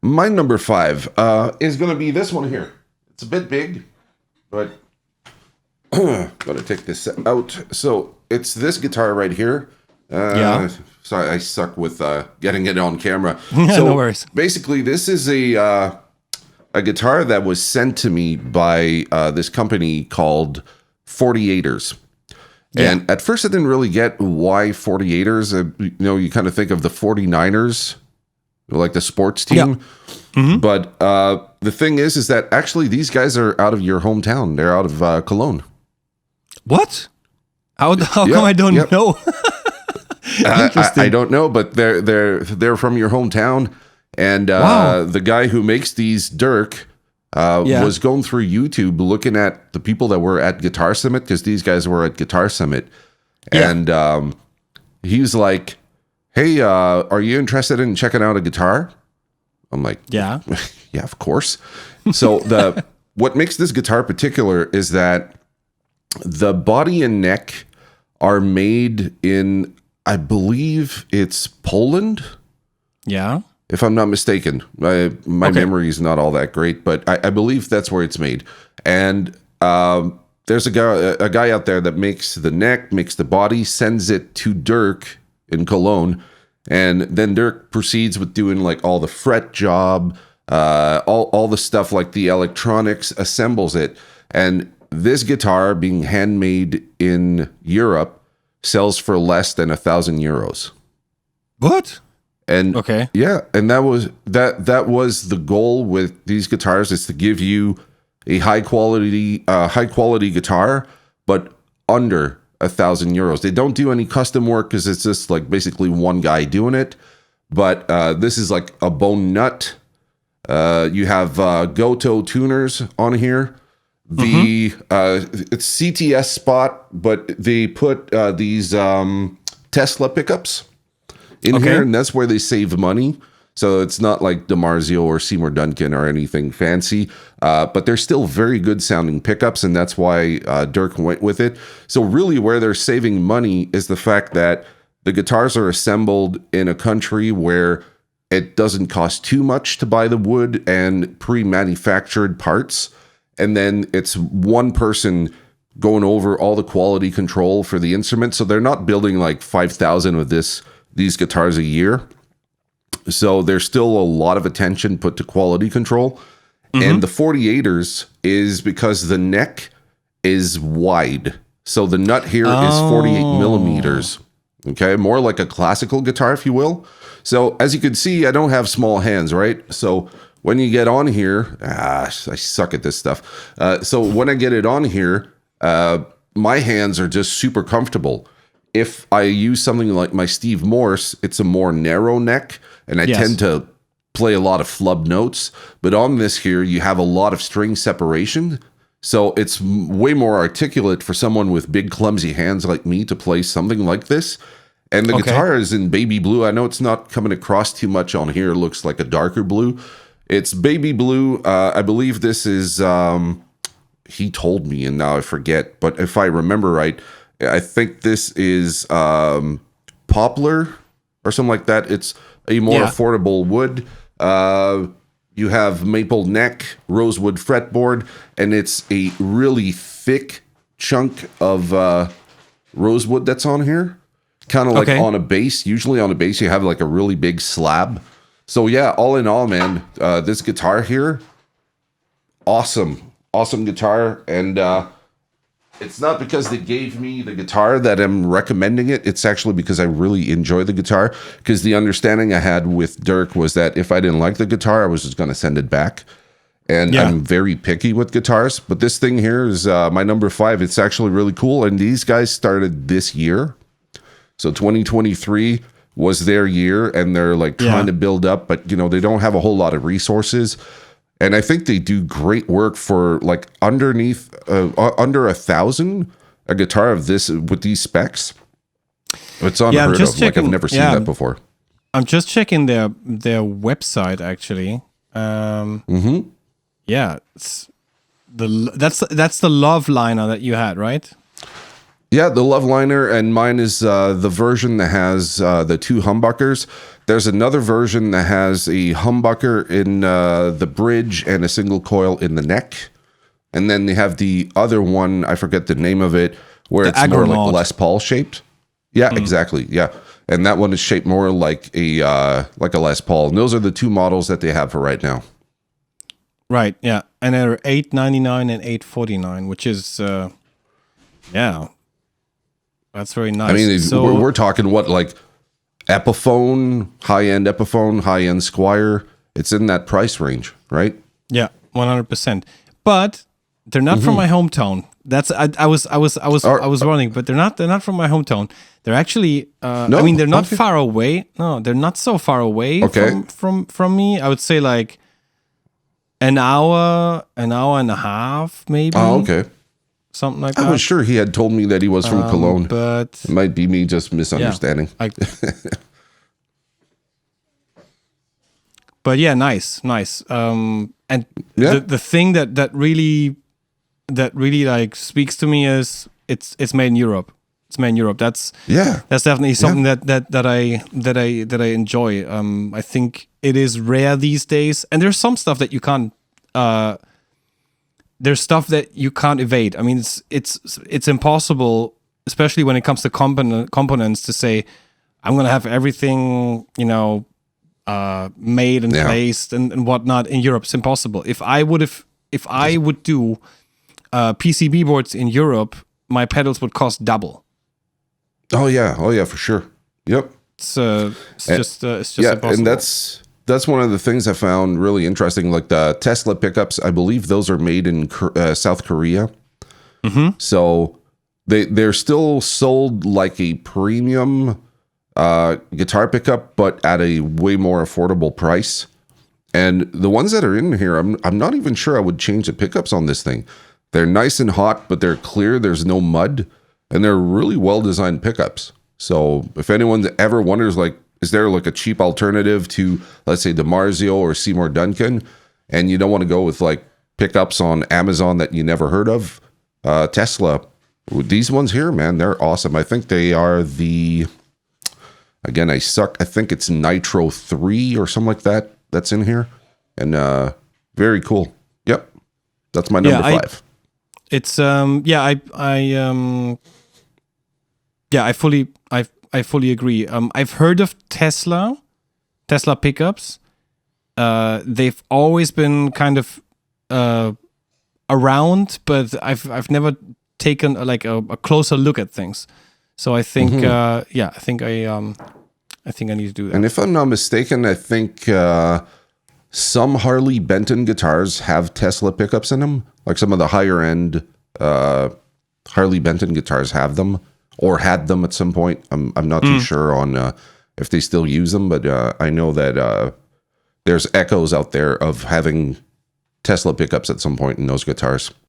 My number 5 is going to be this one here. It's a bit big, but gotta take this out. So it's this guitar right here. Yeah. Sorry, I suck with getting it on camera. Yeah, So no worries. basically, this is a guitar that was sent to me by this company called 48ers. Yeah. And at first, I didn't really get why 48ers. You kind of think of the 49ers, like the sports team. Yeah. But the thing is that actually these guys are out of your hometown. They're out of Cologne. What? How come Yeah, I don't yep. know? Interesting. I don't know, but they're from your hometown. And Wow. the guy who makes these, Dirk, Yeah. was going through YouTube looking at the people that were at Guitar Summit, because these guys were at Guitar Summit. Yeah. And he's like, hey, are you interested in checking out a guitar? I'm like, Yeah. yeah, of course. So what makes this guitar particular is that the body and neck are made in, I believe it's Poland, Yeah. if I'm not mistaken. My memory is not all that great, but I believe that's where it's made. And there's a guy out there that makes the neck, makes the body, sends it to Dirk in Cologne, and then Dirk proceeds with doing like all the fret job, all the stuff like the electronics, assembles it. And this guitar, being handmade in Europe, sells for less than €1,000. What? And Okay. yeah, and that was the goal with these guitars, is to give you a high quality guitar, but under €1,000. They don't do any custom work because it's just like basically one guy doing it. But this is like a bone nut. You have Goto tuners on here. The it's CTS spot, but they put these Tesla pickups in here, and that's where they save money. So it's not like DiMarzio or Seymour Duncan or anything fancy, but they're still very good sounding pickups, and that's why Dirk went with it. So really where they're saving money is the fact that the guitars are assembled in a country where it doesn't cost too much to buy the wood and pre-manufactured parts. And then it's one person going over all the quality control for the instrument. So they're not building like 5,000 of these guitars a year. So there's still a lot of attention put to quality control. And the 48ers is because the neck is wide. So the nut here is 48 millimeters. Okay, more like a classical guitar, if you will. So as you can see, I don't have small hands, right? So when you get on here, I suck at this stuff. So when I get it on here, my hands are just super comfortable. If I use something like my Steve Morse, it's a more narrow neck, and I tend to play a lot of flub notes. But on this here, you have a lot of string separation. So it's way more articulate for someone with big, clumsy hands like me to play something like this. And the guitar is in baby blue. I know it's not coming across too much on here. It looks like a darker blue. It's baby blue. I believe this is, he told me and now I forget. But if I remember right, I think this is poplar or something like that. It's a more affordable wood. You have maple neck, rosewood fretboard, and it's a really thick chunk of rosewood that's on here. Kind of like on a bass. Usually on a bass, you have like a really big slab. So yeah, all in all, man, this guitar here, awesome guitar. And it's not because they gave me the guitar that I'm recommending it. It's actually because I really enjoy the guitar. Because the understanding I had with Dirk was that if I didn't like the guitar, I was just going to send it back. And I'm very picky with guitars. But this thing here is my number 5. It's actually really cool. And these guys started this year. So 2023 was their year, and they're like trying to build up, but they don't have a whole lot of resources. And I think they do great work for like under 1,000, a guitar of this with these specs. It's unheard of. Like I've never seen that before. I'm just checking their website actually. Yeah, it's that's the Loveliner that you had, right? Yeah, the Loveliner, and mine is the version that has the two humbuckers. There's another version that has a humbucker in the bridge and a single coil in the neck. And then they have the other one, I forget the name of it, where The it's more Agronaut. like Les Paul shaped. Yeah, exactly. Yeah. And that one is shaped more like a Les Paul. And those are the two models that they have for right now. Right. Yeah, and they're $899 and $849, which is that's very nice. I mean, so we're talking what, like Epiphone, high-end Epiphone, high-end Squire. It's in that price range, right? yeah, 100%. But they're not from my hometown. That's I was running, but they're not from my hometown. They're actually No? I mean, they're not Okay. far away. No, they're not so far away Okay. from me. I would say like an hour and a half, maybe. Oh, okay. Something like I that. was sure he had told me that he was from Cologne. But It might be me just misunderstanding. I, but yeah, nice. And Yeah. the thing that really like speaks to me is it's made in Europe. It's made in Europe. That's Yeah. definitely something that I enjoy. I think it is rare these days, and there's some stuff that you can't. There's stuff that you can't evade. I mean, it's impossible, especially when it comes to components, to say I'm gonna have everything made and Yeah. placed and whatnot in Europe. It's impossible. If I would do PCB boards in Europe, my pedals would cost double. Oh yeah, for sure. Yep. It's just Yeah, impossible. and that's one of the things I found really interesting. Like the Tesla pickups, I believe those are made in South Korea. Mm-hmm. So they're still sold like a premium guitar pickup, but at a way more affordable price. And the ones that are in here, I'm not even sure I would change the pickups on this thing. They're nice and hot, but they're clear. There's no mud, and they're really well designed pickups. So if anyone ever wonders, like, is there like a cheap alternative to, let's say, DiMarzio or Seymour Duncan, and you don't want to go with like pickups on Amazon that you never heard of, Tesla, these ones here, man, they're awesome. I think they are again, I suck. I think it's Nitro 3 or something like that that's in here. And very cool. Yep. That's my number 5. It's I fully agree. I've heard of Tesla pickups. They've always been kind of around, but I've never taken a closer look at things. So I think I think I need to do that. And if I'm not mistaken, I think some Harley Benton guitars have Tesla pickups in them. Like some of the higher end Harley Benton guitars have them or had them at some point. I'm not too sure on if they still use them, but I know that there's echoes out there of having Tesla pickups at some point in those guitars.